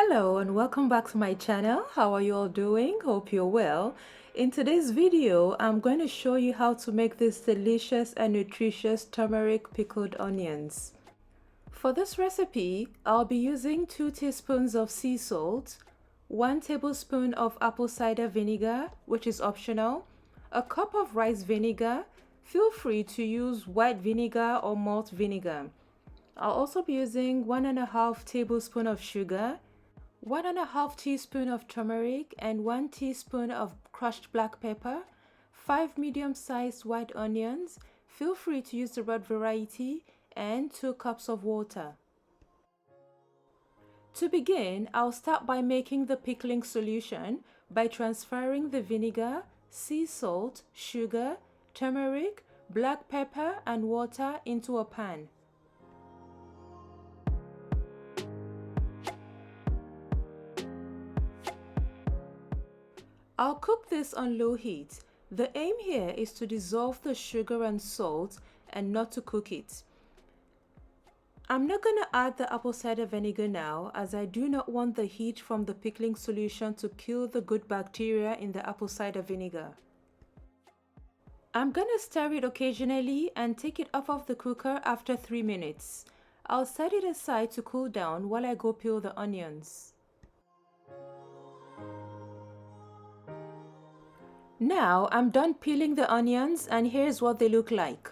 Hello and welcome back to my channel. How are you all doing? Hope you're well. In today's video, I'm going to show you how to make this delicious and nutritious turmeric pickled onions. For this recipe, I'll be using 2 teaspoons of sea salt, 1 tablespoon of apple cider vinegar, which is optional, a cup of rice vinegar. Feel free to use white vinegar or malt vinegar. I'll also be using 1.5 tablespoon of sugar, 1.5 teaspoon of turmeric and 1 teaspoon of crushed black pepper, 5 medium-sized white onions, feel free to use the red variety, and 2 cups of water. To begin, I'll start by making the pickling solution by transferring the vinegar, sea salt, sugar, turmeric, black pepper and water into a pan. I'll cook this on low heat. The aim here is to dissolve the sugar and salt and not to cook it. I'm not going to add the apple cider vinegar now, as I do not want the heat from the pickling solution to kill the good bacteria in the apple cider vinegar. I'm going to stir it occasionally and take it off of the cooker after 3 minutes. I'll set it aside to cool down while I go peel the onions. Now I'm done peeling the onions and here's what they look like.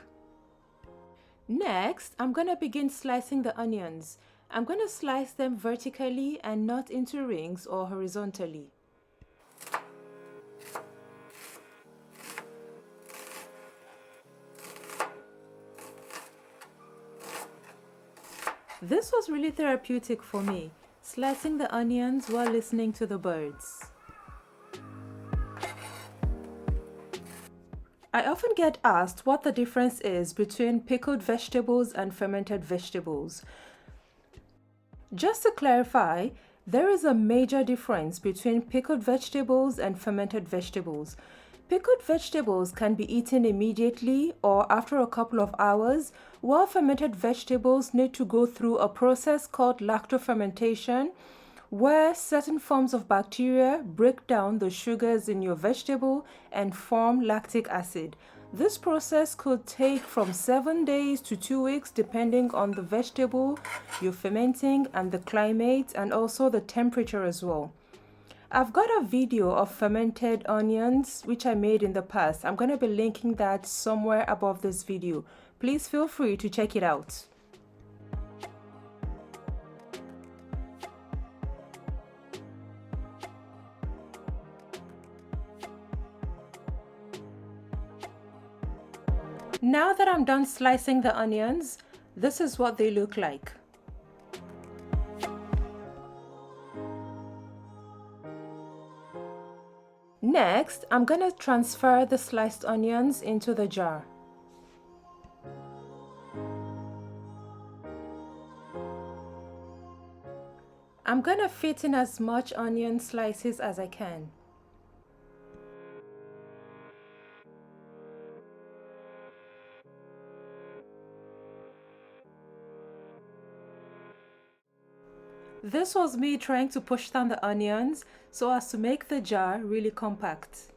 Next, I'm going to begin slicing the onions. I'm going to slice them vertically and not into rings or horizontally. This was really therapeutic for me, slicing the onions while listening to the birds. I often get asked what the difference is between pickled vegetables and fermented vegetables. Just to clarify, there is a major difference between pickled vegetables and fermented vegetables. Pickled vegetables can be eaten immediately or after a couple of hours, while fermented vegetables need to go through a process called lactofermentation, where certain forms of bacteria break down the sugars in your vegetable and form lactic acid. This process could take from 7 days to 2 weeks depending on the vegetable you're fermenting and the climate and also the temperature as well. I've got a video of fermented onions which I made in the past. I'm going to be linking that somewhere above this video. Please feel free to check it out. Now that I'm done slicing the onions, this is what they look like. Next, I'm going to transfer the sliced onions into the jar. I'm going to fit in as much onion slices as I can. This was me trying to push down the onions so as to make the jar really compact.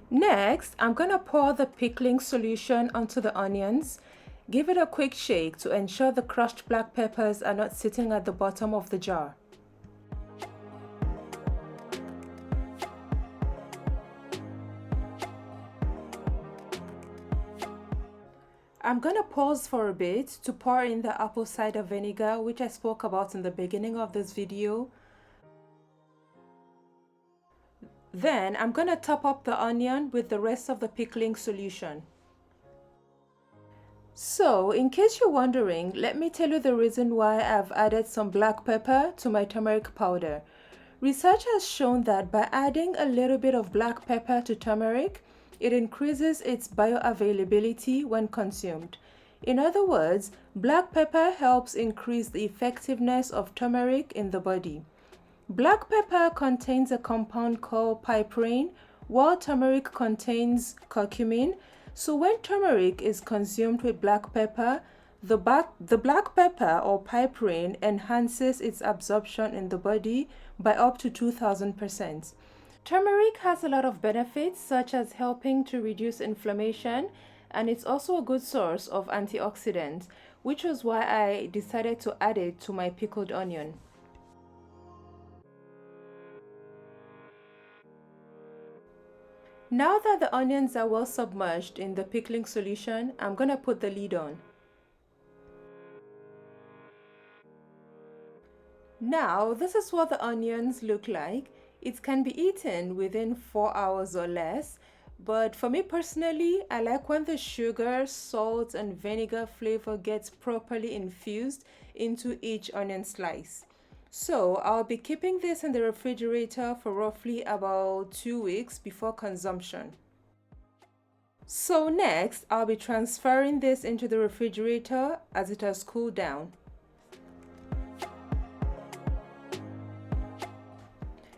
Next, I'm going to pour the pickling solution onto the onions. Give it a quick shake to ensure the crushed black peppers are not sitting at the bottom of the jar. I'm going to pause for a bit to pour in the apple cider vinegar, which I spoke about in the beginning of this video. Then I'm going to top up the onion with the rest of the pickling solution. So, in case you're wondering, let me tell you the reason why I've added some black pepper to my turmeric powder. Research has shown that by adding a little bit of black pepper to turmeric, it increases its bioavailability when consumed. In other words, black pepper helps increase the effectiveness of turmeric in the body. Black pepper contains a compound called piperine, while turmeric contains curcumin. So when turmeric is consumed with black pepper, the black pepper or piperine enhances its absorption in the body by up to 2000%. Turmeric has a lot of benefits, such as helping to reduce inflammation, and it's also a good source of antioxidants, which was why I decided to add it to my pickled onion. Now that the onions are well submerged in the pickling solution, I'm gonna put the lid on. Now, this is what the onions look like. It can be eaten within 4 hours or less, but for me personally, I like when the sugar, salt, and vinegar flavor gets properly infused into each onion slice. So I'll be keeping this in the refrigerator for roughly about 2 weeks before consumption. So next, I'll be transferring this into the refrigerator as it has cooled down.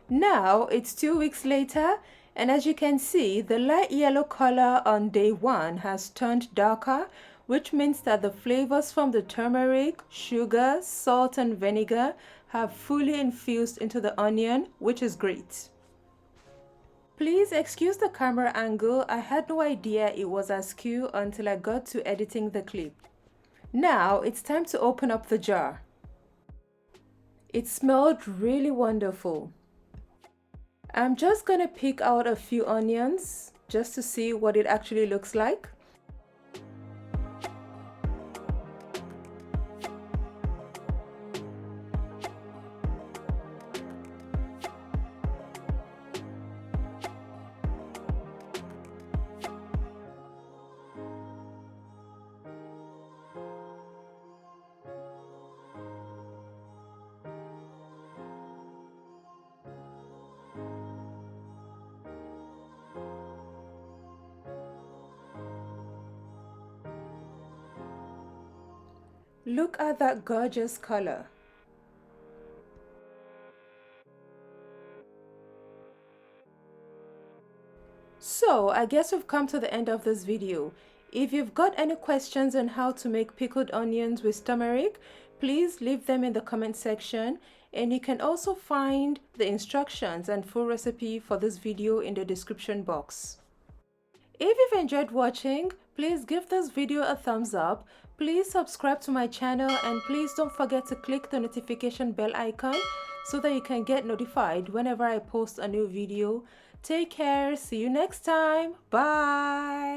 Now it's 2 weeks later, and as you can see, the light yellow color on day 1 has turned darker, which means that the flavors from the turmeric, sugar, salt, and vinegar have fully infused into the onion, which is great. Please excuse the camera angle. I had no idea it was askew until I got to editing the clip. Now it's time to open up the jar. It smelled really wonderful. I'm just gonna pick out a few onions just to see what it actually looks like. Look at that gorgeous color. So I guess we've come to the end of this video. If you've got any questions on how to make pickled onions with turmeric, please leave them in the comment section, and you can also find the instructions and full recipe for this video in the description box. If you've enjoyed watching, please give this video a thumbs up. Please subscribe to my channel, and please don't forget to click the notification bell icon so that you can get notified whenever I post a new video. Take care. See you next time. Bye.